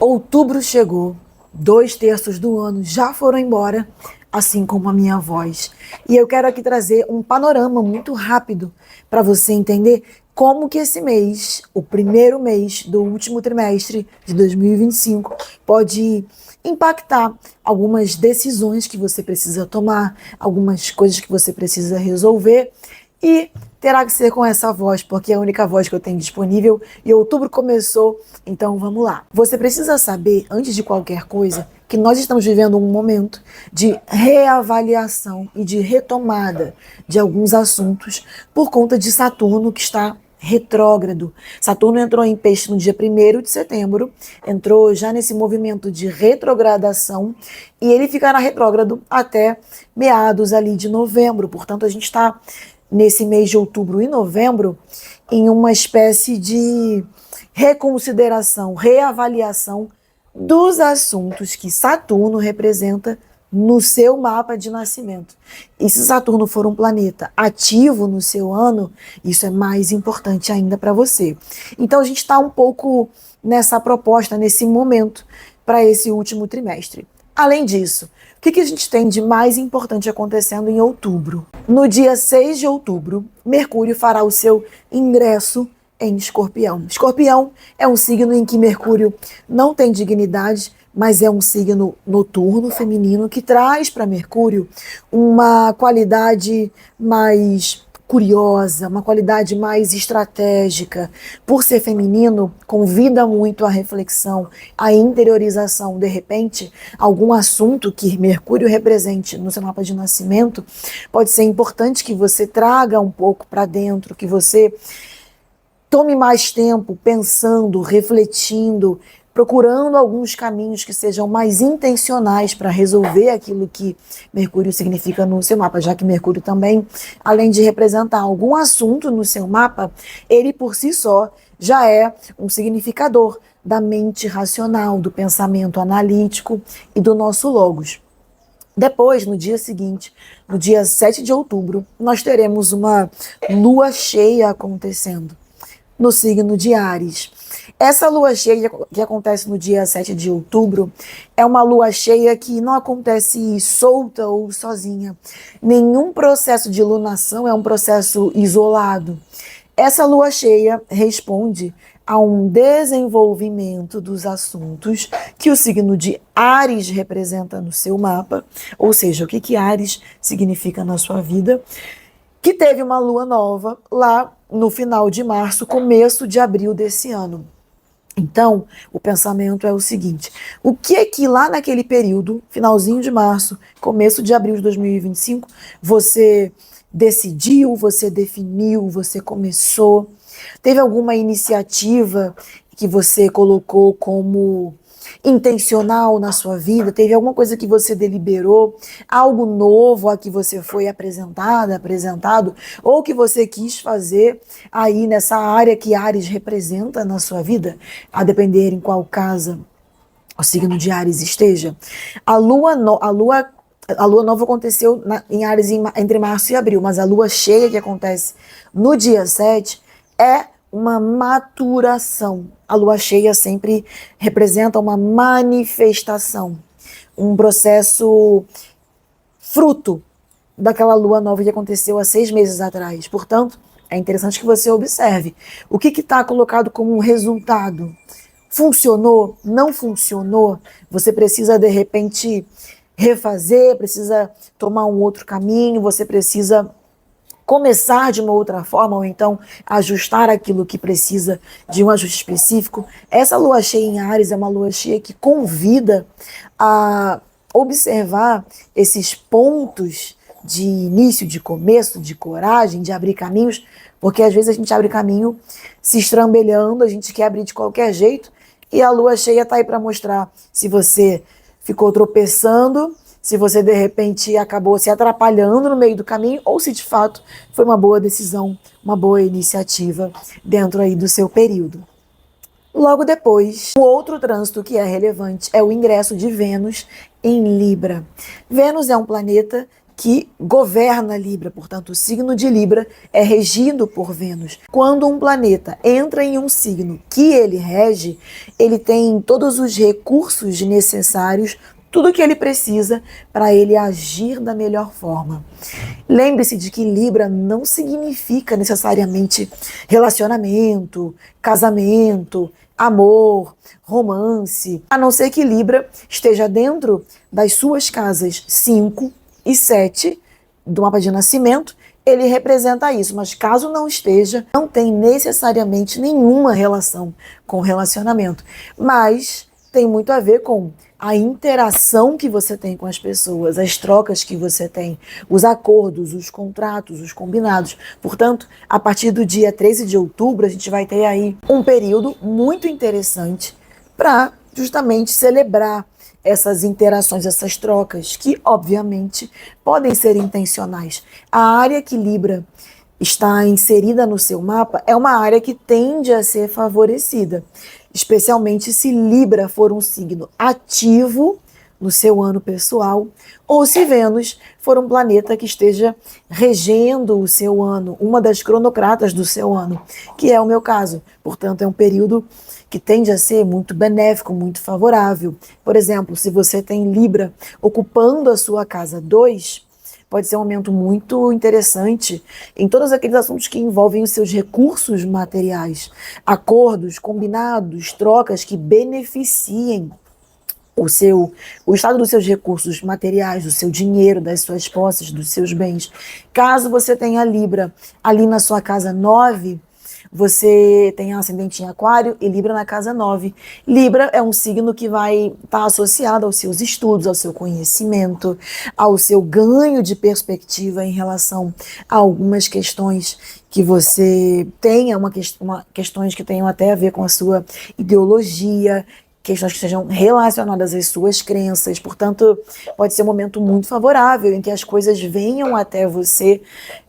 Outubro chegou, 2/3 do ano já foram embora, assim como a minha voz. E eu quero aqui trazer um panorama muito rápido para você entender como que esse mês, o primeiro mês do último trimestre de 2025, pode impactar algumas decisões que você precisa tomar, algumas coisas que você precisa resolver. E terá que ser com essa voz, porque é a única voz que eu tenho disponível e outubro começou, então vamos lá. Você precisa saber, antes de qualquer coisa, que nós estamos vivendo um momento de reavaliação e de retomada de alguns assuntos por conta de Saturno, que está retrógrado. Saturno entrou em Peixe no dia 1º de setembro, entrou já nesse movimento de retrogradação e ele ficará retrógrado até meados ali de novembro. Portanto, a gente está nesse mês de outubro e novembro, em uma espécie de reconsideração, reavaliação dos assuntos que Saturno representa no seu mapa de nascimento. E se Saturno for um planeta ativo no seu ano, isso é mais importante ainda para você. Então a gente está um pouco nessa proposta, nesse momento, para esse último trimestre. Além disso, o que a gente tem de mais importante acontecendo em outubro? No dia 6 de outubro, Mercúrio fará o seu ingresso em Escorpião. Escorpião é um signo em que Mercúrio não tem dignidade, mas é um signo noturno, feminino, que traz para Mercúrio uma qualidade mais curiosa, uma qualidade mais estratégica. Por ser feminino, convida muito à reflexão, à interiorização. De repente, algum assunto que Mercúrio represente no seu mapa de nascimento pode ser importante que você traga um pouco para dentro, que você tome mais tempo pensando, refletindo, procurando alguns caminhos que sejam mais intencionais para resolver aquilo que Mercúrio significa no seu mapa, já que Mercúrio também, além de representar algum assunto no seu mapa, ele por si só já é um significador da mente racional, do pensamento analítico e do nosso logos. Depois, no dia seguinte, no dia 7 de outubro, nós teremos uma lua cheia acontecendo no signo de Áries. Essa lua cheia que acontece no dia 7 de outubro é uma lua cheia que não acontece solta ou sozinha. Nenhum processo de lunação é um processo isolado. Essa lua cheia responde a um desenvolvimento dos assuntos que o signo de Áries representa no seu mapa, ou seja, o que Áries significa na sua vida, que teve uma lua nova lá no final de março, começo de abril desse ano. Então, o pensamento é o seguinte: o que é que lá naquele período, finalzinho de março, começo de abril de 2025, você decidiu, você definiu, você começou? Teve alguma iniciativa que você colocou como intencional na sua vida? Teve alguma coisa que você deliberou? Algo novo a que você foi apresentado, ou que você quis fazer aí nessa área que Áries representa na sua vida, a depender em qual casa o signo de Áries esteja? A lua nova aconteceu em Áries entre março e abril, mas a lua cheia que acontece no dia 7 é uma maturação. A lua cheia sempre representa uma manifestação, um processo fruto daquela lua nova que aconteceu há 6 meses atrás. Portanto, é interessante que você observe o que está colocado como um resultado. Funcionou? Não funcionou? Você precisa, de repente, refazer, precisa tomar um outro caminho, você precisa começar de uma outra forma, ou então ajustar aquilo que precisa de um ajuste específico. Essa lua cheia em Áries é uma lua cheia que convida a observar esses pontos de início, de começo, de coragem, de abrir caminhos, porque às vezes a gente abre caminho se estrambelhando, a gente quer abrir de qualquer jeito, e a lua cheia está aí para mostrar se você ficou tropeçando, se você de repente acabou se atrapalhando no meio do caminho, ou se de fato foi uma boa decisão, uma boa iniciativa dentro aí do seu período. Logo depois, o outro trânsito que é relevante é o ingresso de Vênus em Libra. Vênus é um planeta que governa Libra, portanto, o signo de Libra é regido por Vênus. Quando um planeta entra em um signo que ele rege, ele tem todos os recursos necessários, tudo que ele precisa para ele agir da melhor forma. Lembre-se de que Libra não significa necessariamente relacionamento, casamento, amor, romance, a não ser que Libra esteja dentro das suas casas 5 e 7 do mapa de nascimento, ele representa isso, mas caso não esteja, não tem necessariamente nenhuma relação com relacionamento, mas tem muito a ver com a interação que você tem com as pessoas, as trocas que você tem, os acordos, os contratos, os combinados. Portanto, a partir do dia 13 de outubro, a gente vai ter aí um período muito interessante para justamente celebrar essas interações, essas trocas, que obviamente podem ser intencionais. A área que Libra está inserida no seu mapa é uma área que tende a ser favorecida, especialmente se Libra for um signo ativo no seu ano pessoal, ou se Vênus for um planeta que esteja regendo o seu ano, uma das cronocratas do seu ano, que é o meu caso. Portanto, é um período que tende a ser muito benéfico, muito favorável. Por exemplo, se você tem Libra ocupando a sua casa 2, pode ser um momento muito interessante em todos aqueles assuntos que envolvem os seus recursos materiais, acordos, combinados, trocas que beneficiem o estado dos seus recursos materiais, do seu dinheiro, das suas posses, dos seus bens. Caso você tenha Libra ali na sua casa 9, você tem ascendente em Aquário e Libra na casa 9. Libra é um signo que vai estar associado aos seus estudos, ao seu conhecimento, ao seu ganho de perspectiva em relação a algumas questões que você tenha, questões que tenham até a ver com a sua ideologia, questões que sejam relacionadas às suas crenças. Portanto, pode ser um momento muito favorável em que as coisas venham até você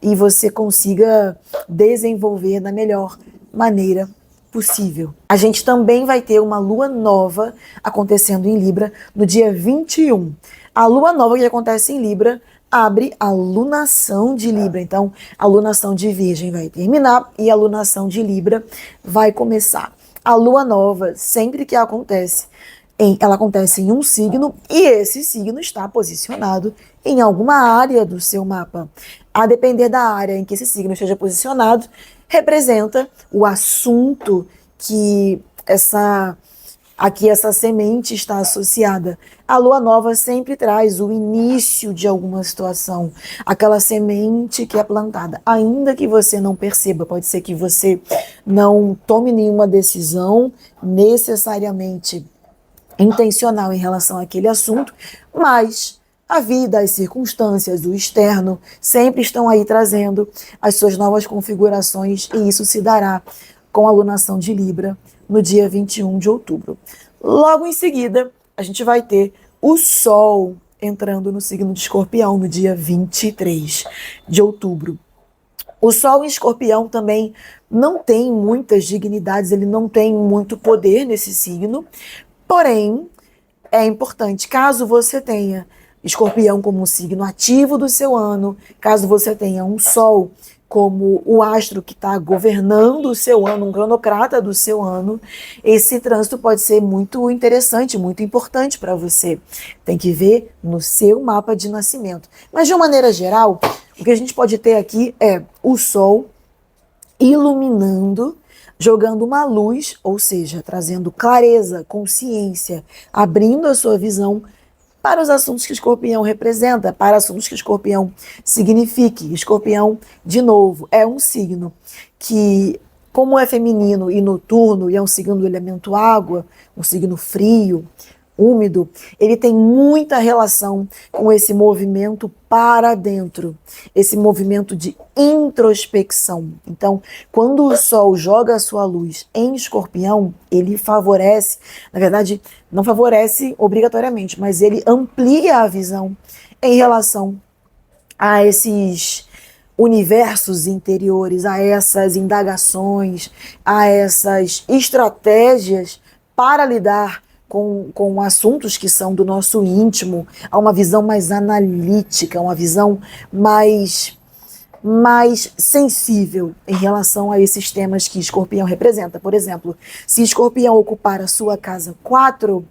e você consiga desenvolver da melhor maneira possível. A gente também vai ter uma lua nova acontecendo em Libra no dia 21. A lua nova que acontece em Libra abre a lunação de Libra. Então, a lunação de Virgem vai terminar e a lunação de Libra vai começar. A lua nova, sempre que acontece, ela acontece em um signo e esse signo está posicionado em alguma área do seu mapa. A depender da área em que esse signo esteja posicionado, representa o assunto que essa semente está associada. A lua nova sempre traz o início de alguma situação, aquela semente que é plantada, ainda que você não perceba. Pode ser que você não tome nenhuma decisão necessariamente intencional em relação àquele assunto, mas a vida, as circunstâncias, o externo sempre estão aí trazendo as suas novas configurações e isso se dará com a lunação de Libra no dia 21 de outubro. Logo em seguida, a gente vai ter o Sol entrando no signo de Escorpião no dia 23 de outubro. O Sol em Escorpião também não tem muitas dignidades, ele não tem muito poder nesse signo, porém, é importante, caso você tenha Escorpião como um signo ativo do seu ano, caso você tenha um Sol como o astro que está governando o seu ano, um cronocrata do seu ano, esse trânsito pode ser muito interessante, muito importante para você. Tem que ver no seu mapa de nascimento. Mas, de uma maneira geral, o que a gente pode ter aqui é o Sol iluminando, jogando uma luz, ou seja, trazendo clareza, consciência, abrindo a sua visão para os assuntos que Escorpião representa, para assuntos que Escorpião signifique. Escorpião, de novo, é um signo que, como é feminino e noturno, e é um signo do elemento água, um signo frio, úmido, ele tem muita relação com esse movimento para dentro, esse movimento de introspecção. Então, quando o Sol joga a sua luz em Escorpião, ele favorece, na verdade, não favorece obrigatoriamente, mas ele amplia a visão em relação a esses universos interiores, a essas indagações, a essas estratégias para lidar com assuntos que são do nosso íntimo, a uma visão mais analítica, uma visão mais sensível em relação a esses temas que Escorpião representa. Por exemplo, se Escorpião ocupar a sua casa 4,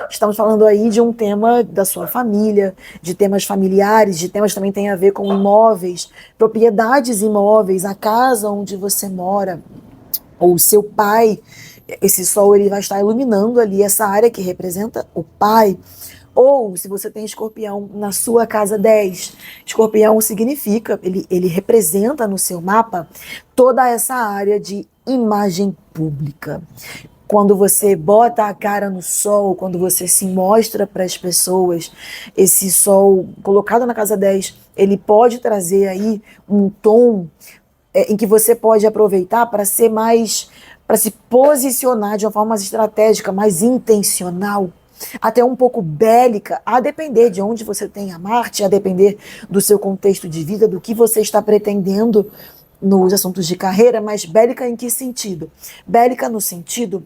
estamos falando aí de um tema da sua família, de temas familiares, de temas que também têm a ver com imóveis, propriedades imóveis, a casa onde você mora, ou o seu pai. Esse sol ele vai estar iluminando ali essa área que representa o pai. Ou, se você tem Escorpião na sua casa 10, Escorpião significa, ele representa no seu mapa toda essa área de imagem pública. Quando você bota a cara no sol, quando você se mostra para as pessoas, esse sol colocado na casa 10, ele pode trazer aí um tom em que você pode aproveitar para ser mais, para se posicionar de uma forma mais estratégica, mais intencional, até um pouco bélica, a depender de onde você tem a Marte, a depender do seu contexto de vida, do que você está pretendendo nos assuntos de carreira, mas bélica em que sentido? Bélica no sentido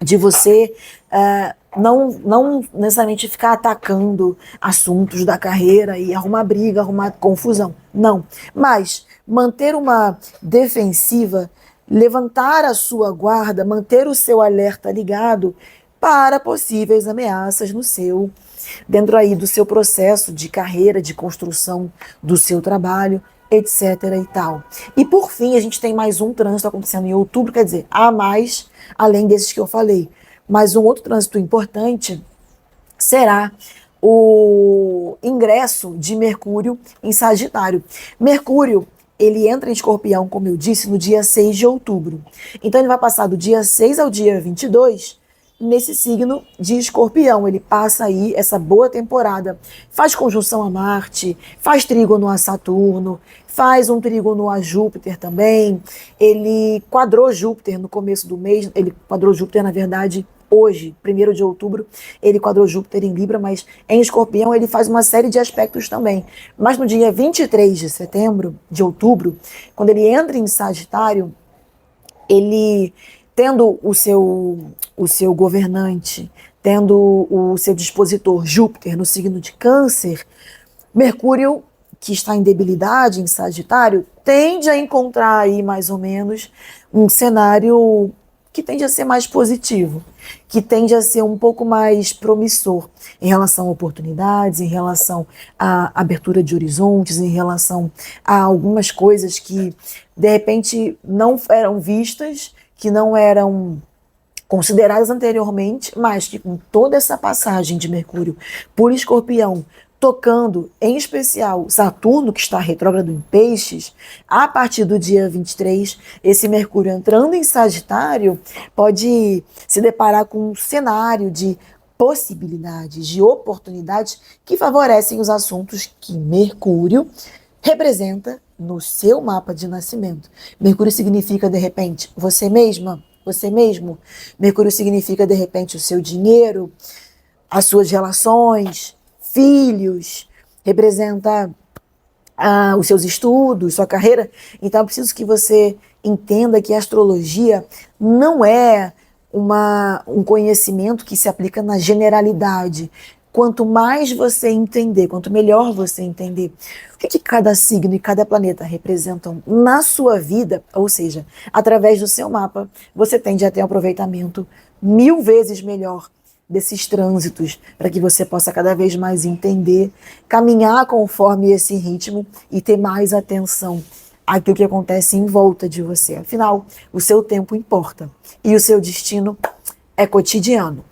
de você não necessariamente ficar atacando assuntos da carreira e arrumar briga, arrumar confusão. Não. Mas manter uma defensiva, levantar a sua guarda, manter o seu alerta ligado para possíveis ameaças dentro aí do seu processo de carreira, de construção do seu trabalho, etc. e tal. E por fim, a gente tem mais um trânsito acontecendo em outubro, quer dizer, há mais, além desses que eu falei. Mas um outro trânsito importante será o ingresso de Mercúrio em Sagitário. Mercúrio, ele entra em Escorpião, como eu disse, no dia 6 de outubro. Então ele vai passar do dia 6 ao dia 22 nesse signo de Escorpião. Ele passa aí essa boa temporada, faz conjunção a Marte, faz trígono a Saturno, faz um trígono a Júpiter também. Ele quadrou Júpiter no começo do mês, ele quadrou Júpiter, na verdade, hoje, 1º de outubro, ele quadrou Júpiter em Libra, mas em Escorpião ele faz uma série de aspectos também. Mas no dia 23 de setembro, de outubro, quando ele entra em Sagitário, ele, tendo o seu governante, tendo o seu dispositor Júpiter no signo de Câncer, Mercúrio, que está em debilidade em Sagitário, tende a encontrar aí mais ou menos um cenário que tende a ser mais positivo, que tende a ser um pouco mais promissor em relação a oportunidades, em relação à abertura de horizontes, em relação a algumas coisas que, de repente, não eram vistas, que não eram consideradas anteriormente, mas que com toda essa passagem de Mercúrio por Escorpião, tocando, em especial, Saturno, que está retrógrado em Peixes, a partir do dia 23, esse Mercúrio entrando em Sagitário pode se deparar com um cenário de possibilidades, de oportunidades que favorecem os assuntos que Mercúrio representa no seu mapa de nascimento. Mercúrio significa, de repente, você mesma, você mesmo. Mercúrio significa, de repente, o seu dinheiro, as suas relações, filhos, representa os seus estudos, sua carreira. Então é preciso que você entenda que a astrologia não é um conhecimento que se aplica na generalidade. Quanto mais você entender, quanto melhor você entender o que cada signo e cada planeta representam na sua vida, ou seja, através do seu mapa, você tende a ter um aproveitamento 1000 vezes melhor desses trânsitos, para que você possa cada vez mais entender, caminhar conforme esse ritmo e ter mais atenção àquilo que acontece em volta de você. Afinal, o seu tempo importa e o seu destino é cotidiano.